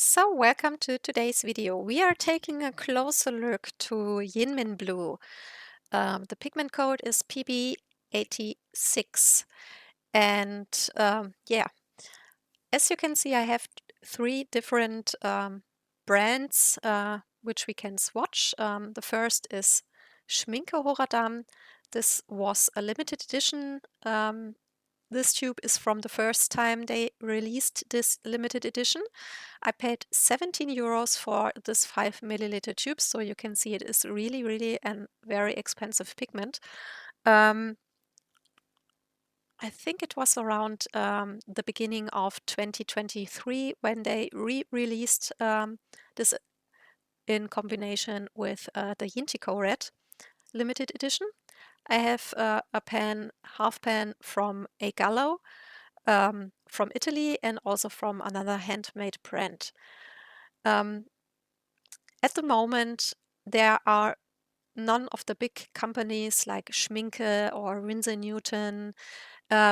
So welcome to today's video. We are taking a closer look to YInMn blue. The pigment code is PB86. And yeah, as you can see, I have three different brands which we can swatch. The first is Schmincke Horadam. This was a limited edition. This tube is from the first time they released this limited edition. I paid 17 euros for this 5 milliliter tube, so you can see it is really a very expensive pigment. I think it was around the beginning of 2023 when they re-released this in combination with the Yintico Red limited edition. I have a half pan from a Gallo from Italy and also from another handmade brand. At the moment, there are none of the big companies like Schmincke or Winsor Newton,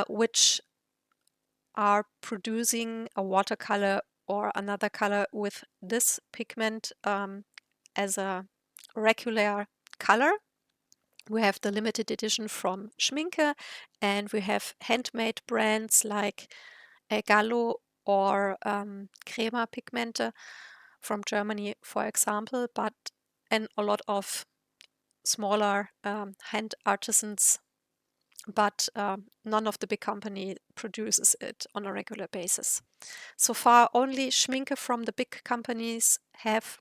which are producing a watercolor or another color with this pigment as a regular color. We have the limited edition from Schmincke, and we have handmade brands like Gallo or Crema Pigmente from Germany, for example, and a lot of smaller hand artisans, but none of the big company produces it on a regular basis. So far, only Schmincke from the big companies have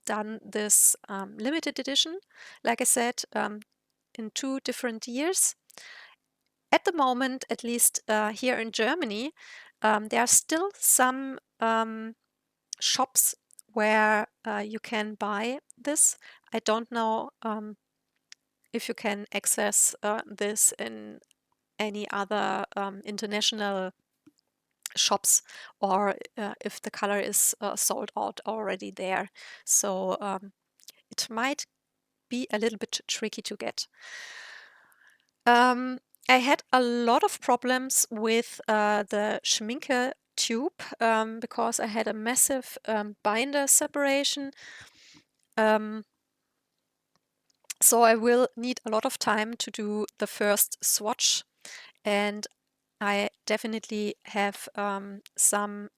done this limited edition, like I said, in 2 different years. At the moment, at least here in Germany, there are still some shops where you can buy this. I don't know if you can access this in any other international shops, or if the color is sold out already there. So it might be a little bit tricky to get. I had a lot of problems with the Schmincke tube because I had a massive binder separation. So I will need a lot of time to do the first swatch, and I definitely have some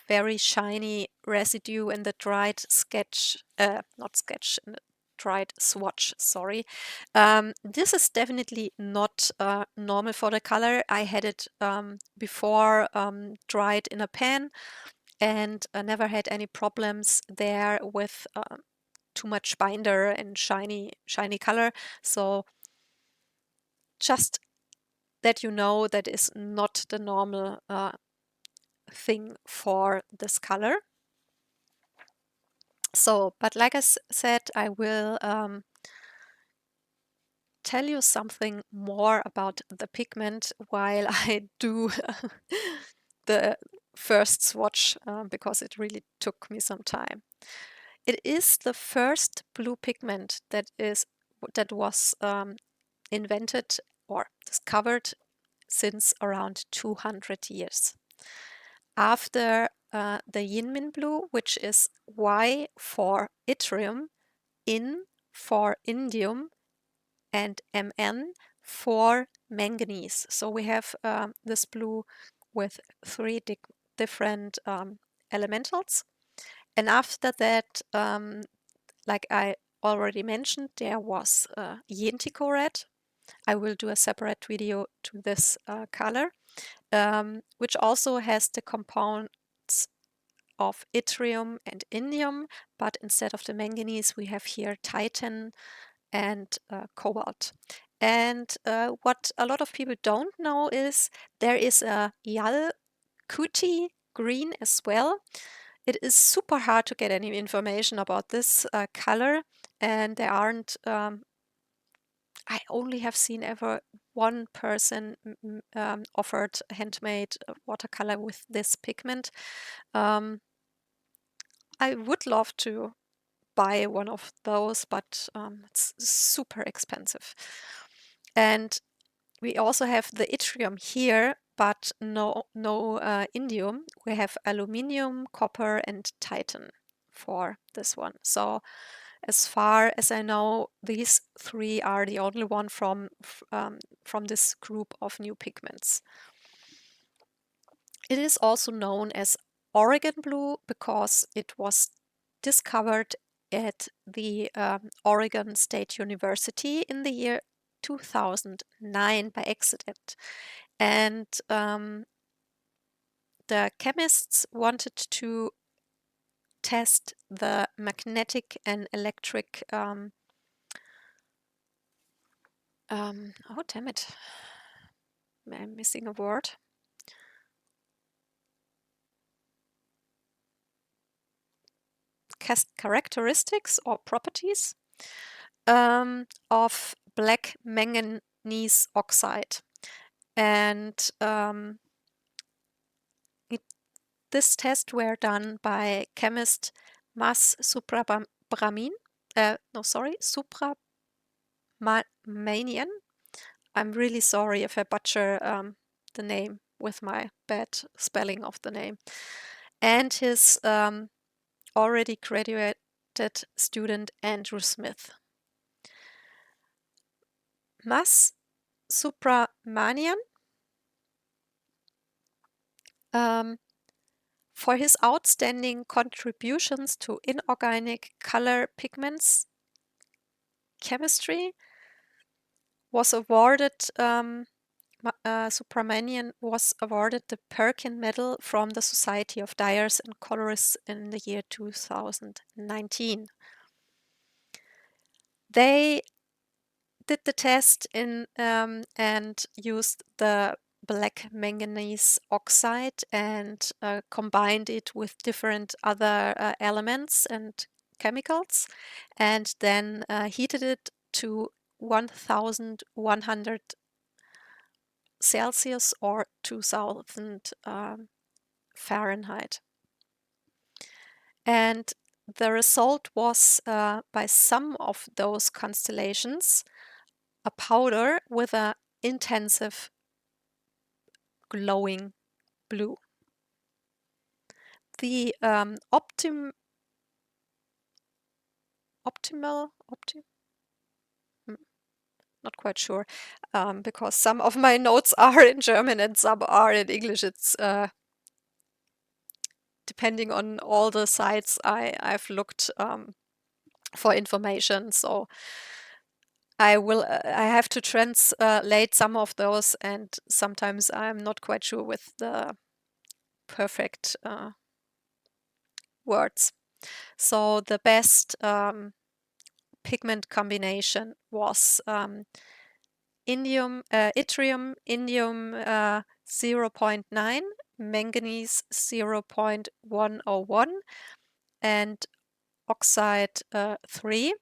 very shiny residue in the dried dried swatch, sorry. This is definitely not normal for the color. I had it before dried in a pan, and I never had any problems there with too much binder and shiny color. So just that you know that is not the normal thing for this color. So, but like I said, I will tell you something more about the pigment while I do the first swatch because it really took me some time. It is the first blue pigment that was invented or discovered since around 200 years. After the YInMn blue, which is Y for yttrium, In for indium, and Mn for manganese. So we have this blue with 3 different elementals. And after that, like I already mentioned, there was Yintico red. I will do a separate video to this color, which also has the compounds of yttrium and indium, but instead of the manganese, we have here titan and cobalt. And what a lot of people don't know is there is a Yalkuti green as well. It is super hard to get any information about this color, and there aren't I only have seen ever one person offered handmade watercolor with this pigment. I would love to buy one of those, but it's super expensive. And we also have the yttrium here, but no indium. We have aluminium, copper, and titan for this one. So as far as I know, these three are the only one from this group of new pigments. It is also known as Oregon blue because it was discovered at the Oregon State University in the year 2009 by accident. And the chemists wanted to test the magnetic and electric oh damn it, I'm missing a word. Characteristics or properties of black manganese oxide. And this test were done by chemist Mas Subramanian. Subramanian. I'm really sorry if I butcher the name with my bad spelling of the name. And his already graduated student Andrew Smith. Mas Subramanian, for his outstanding contributions to inorganic color pigments chemistry, was awarded Subramanian was awarded the Perkin Medal from the Society of Dyers and Colorists in the year 2019. They did the test in and used the black manganese oxide and combined it with different other elements and chemicals, and then heated it to 1100 Celsius or 2000 Fahrenheit. And the result was, by some of those constellations, a powder with an intensive glowing blue. The optimal, not quite sure, because some of my notes are in German and some are in English. It's depending on all the sites I've looked for information. So I have to translate some of those, and sometimes I'm not quite sure with the perfect words. So the best pigment combination was yttrium, indium 0.9, manganese 0.101, and oxide 3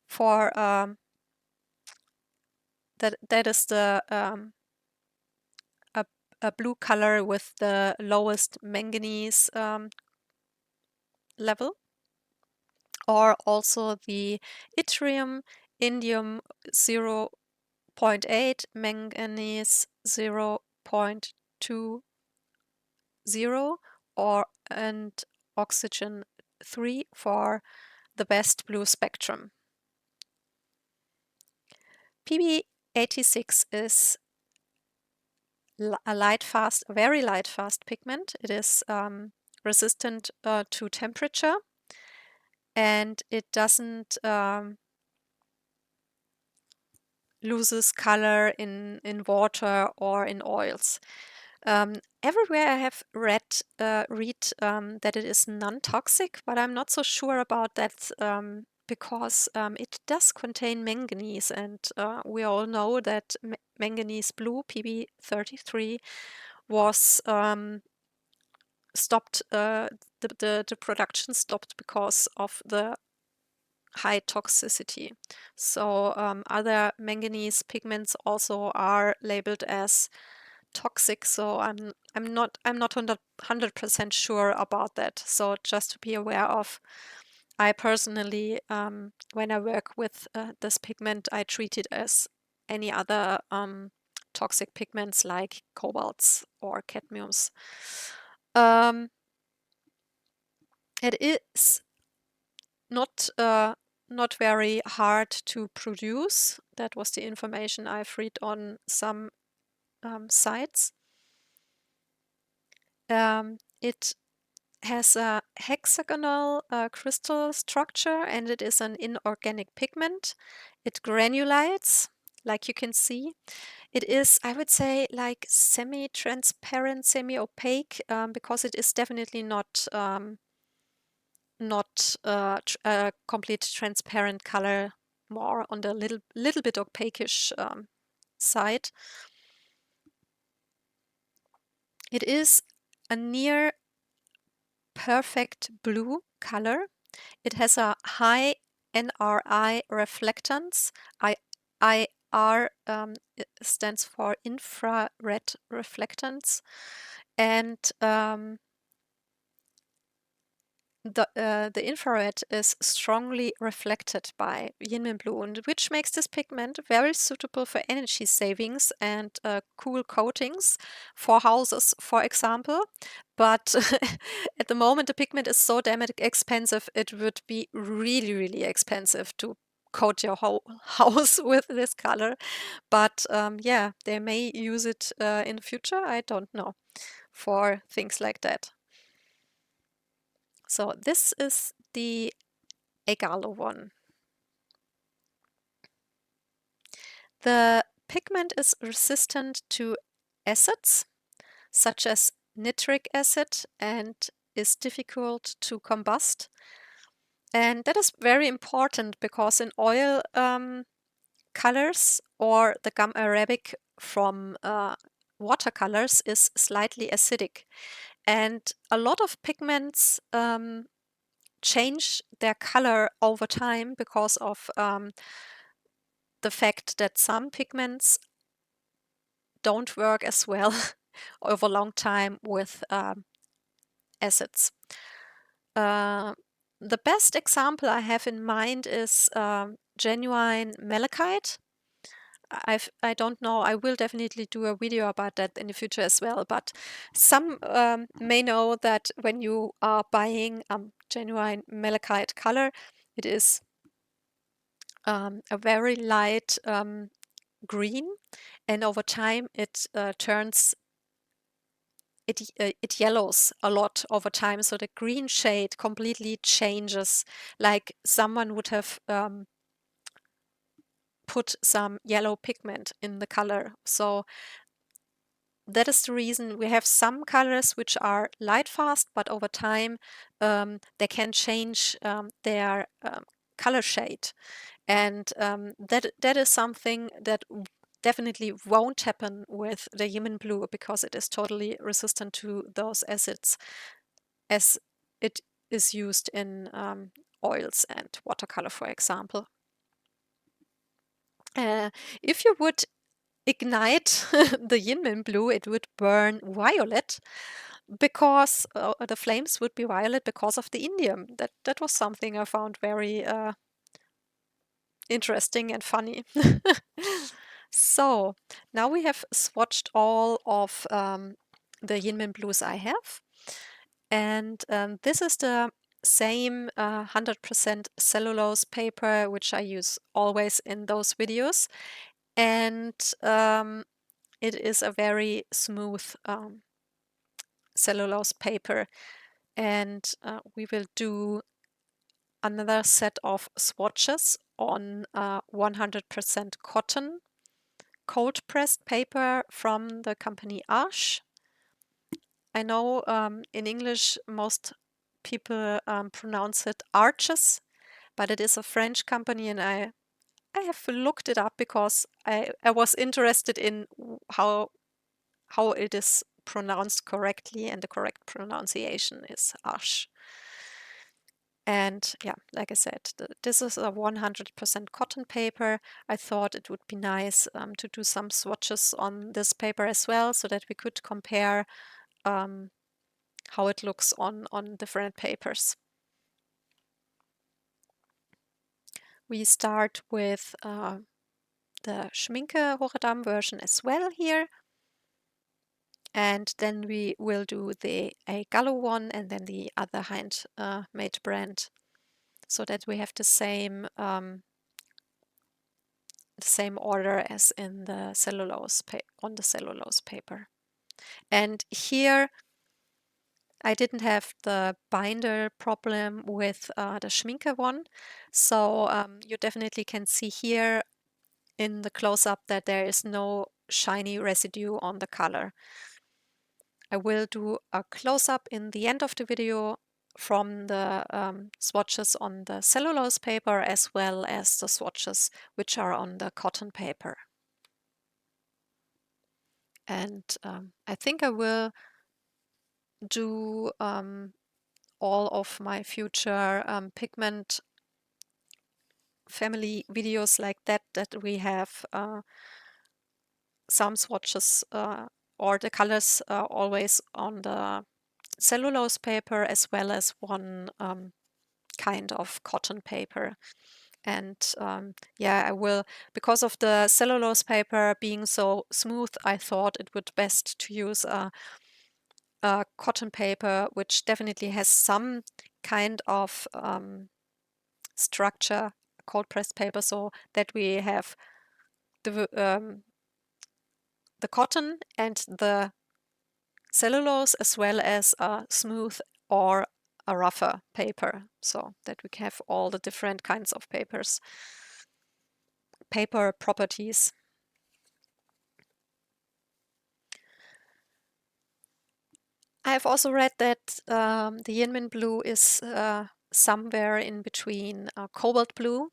for that is the a blue color with the lowest manganese level, or also the yttrium, indium 0.8, manganese 0.20, or and oxygen 3 for the best blue spectrum. PB86 is a very light fast pigment. It is resistant to temperature, and it doesn't loses color in water or in oils. Everywhere I have read that it is non-toxic, but I'm not so sure about that because it does contain manganese, and we all know that manganese blue PB33 was stopped. The production stopped because of the high toxicity. So other manganese pigments also are labeled as toxic. So I'm not 100% sure about that. So just to be aware of. I personally, when I work with this pigment, I treat it as any other toxic pigments like cobalts or cadmiums. It is not very hard to produce. That was the information I've read on some sites. It has a hexagonal crystal structure, and it is an inorganic pigment. It granulates, like you can see. It is, I would say, like semi-transparent, semi-opaque, because it is definitely not a complete transparent color, more on the little bit opaquish side. It is a near perfect blue color. It has a high NRI reflectance. IR stands for infrared reflectance, and the infrared is strongly reflected by YInMn blue, and which makes this pigment very suitable for energy savings and cool coatings for houses, for example. But at the moment, the pigment is so damn expensive, it would be really, really expensive to coat your whole house with this color. But yeah, they may use it in the future. I don't know, for things like that. So this is the Egalo one. The pigment is resistant to acids such as nitric acid and is difficult to combust. And that is very important because in oil colors or the gum arabic from watercolors is slightly acidic. And a lot of pigments change their color over time because of the fact that some pigments don't work as well over a long time with acids. The best example I have in mind is genuine malachite. I don't know, I will definitely do a video about that in the future as well, but some may know that when you are buying genuine malachite color, it is a very light green, and over time it it yellows a lot over time, so the green shade completely changes, like someone would have put some yellow pigment in the color. So that is the reason we have some colors which are light fast, but over time they can change their color shade. And that is something that definitely won't happen with the YInMn blue, because it is totally resistant to those acids as it is used in oils and watercolor, for example. If you would ignite the YInMn blue, it would burn violet, because the flames would be violet because of the indium. That was something I found very interesting and funny. So now we have swatched all of the YInMn blues I have, and this is the same 100% cellulose paper which I use always in those videos, and it is a very smooth cellulose paper, and we will do another set of swatches on 100% cotton cold pressed paper from the company Arche. I know in English most people pronounce it Arches, but it is a French company, and I have looked it up because I was interested in how it is pronounced correctly, and the correct pronunciation is Arche. And yeah, like I said, this is a 100% cotton paper. I thought it would be nice to do some swatches on this paper as well, so that we could compare how it looks on different papers. We start with the Schmincke Horadam version as well here. And then we will do the Gallo one and then the other handmade brand, so that we have the same order as in the cellulose on the cellulose paper. And here I didn't have the binder problem with the Schmincke one, so you definitely can see here in the close-up that there is no shiny residue on the color. I will do a close-up in the end of the video from the swatches on the cellulose paper as well as the swatches which are on the cotton paper. And I think I will do all of my future pigment family videos like that we have some swatches or the colors always on the cellulose paper as well as one kind of cotton paper. And yeah, I will, because of the cellulose paper being so smooth, I thought it would best to use a cotton paper which definitely has some kind of structure, cold pressed paper, so that we have the cotton and the cellulose as well as a smooth or a rougher paper, so that we can have all the different kinds of paper properties. I've also read that the YInMn blue is somewhere in between cobalt blue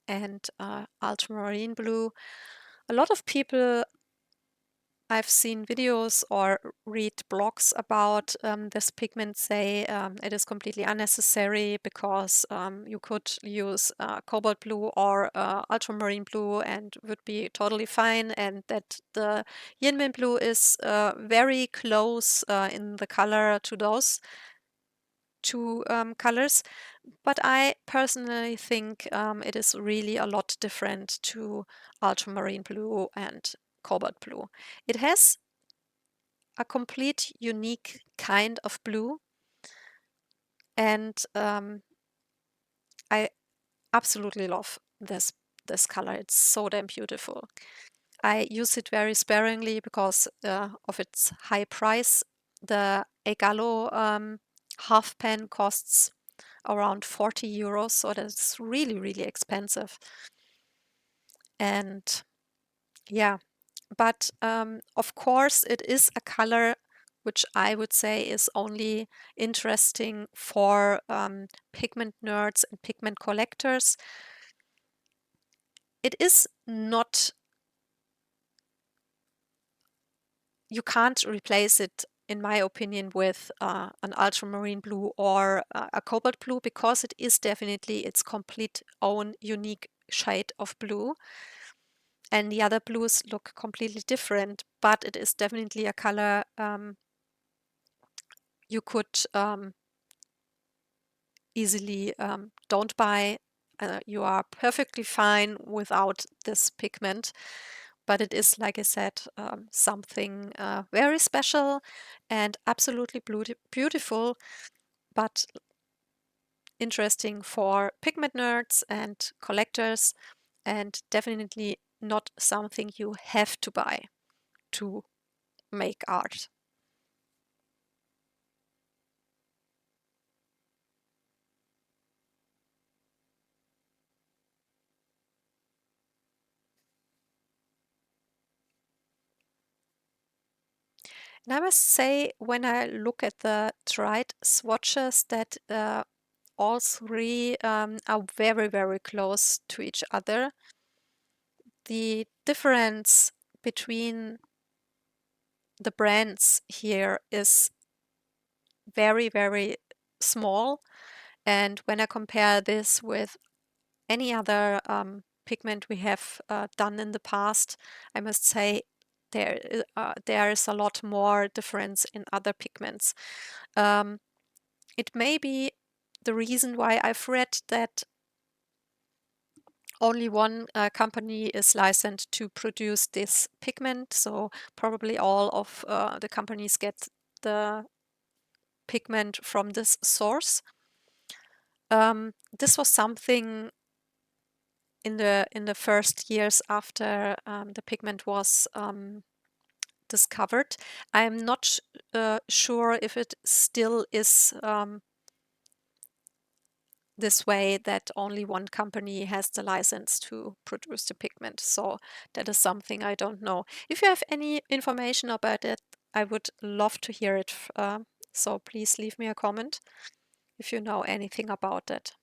and ultramarine blue. A lot of people I've seen videos or read blogs about this pigment say it is completely unnecessary because you could use cobalt blue or ultramarine blue and would be totally fine, and that the YInMn blue is very close in the color to those two colors. But I personally think it is really a lot different to ultramarine blue and cobalt blue. It has a complete unique kind of blue, and I absolutely love this color. It's so damn beautiful. I use it very sparingly because of its high price. The Egalo half pen costs around 40 euros, so that's really, really expensive. And yeah, but of course, it is a color which I would say is only interesting for pigment nerds and pigment collectors. It is not, you can't replace it, in my opinion, with an ultramarine blue or a cobalt blue, because it is definitely its complete own unique shade of blue. And the other blues look completely different, but it is definitely a color you could easily don't buy. You are perfectly fine without this pigment, but it is, like I said, something very special and absolutely beautiful, but interesting for pigment nerds and collectors, and definitely not something you have to buy to make art. And I must say, when I look at the dried swatches, that all three are very, very close to each other. The difference between the brands here is very, very small. And when I compare this with any other pigment we have done in the past, I must say there is a lot more difference in other pigments. It may be the reason why I've read that only one company is licensed to produce this pigment, so probably all of the companies get the pigment from this source. This was something in the first years after the pigment was discovered. I'm not sure if it still is this way, that only one company has the license to produce the pigment. So that is something I don't know. If you have any information about it, I would love to hear it. So please leave me a comment if you know anything about it.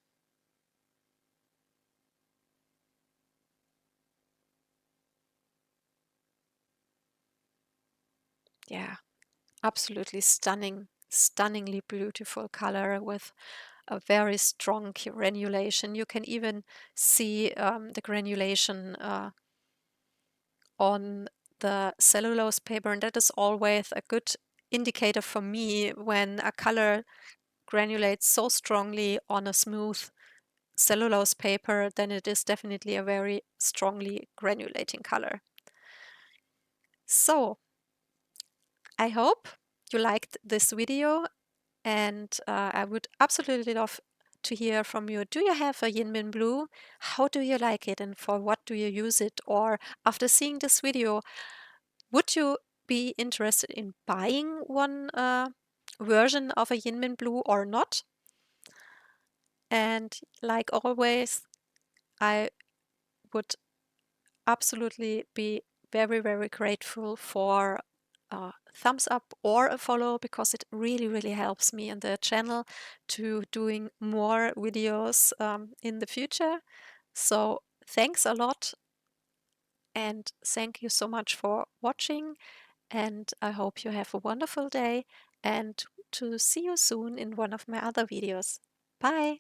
Yeah, absolutely stunning, stunningly beautiful color with a very strong granulation. You can even see the granulation on the cellulose paper, and that is always a good indicator for me when a color granulates so strongly on a smooth cellulose paper, then it is definitely a very strongly granulating color. So I hope you liked this video, and I would absolutely love to hear from you. Do you have a YInMn blue? How do you like it, and for what do you use it? Or after seeing this video, would you be interested in buying one version of a YInMn blue or not? And like always, I would absolutely be very, very grateful for a thumbs up or a follow, because it really, really helps me and the channel to doing more videos in the future. So thanks a lot, and thank you so much for watching, and I hope you have a wonderful day, and to see you soon in one of my other videos. Bye!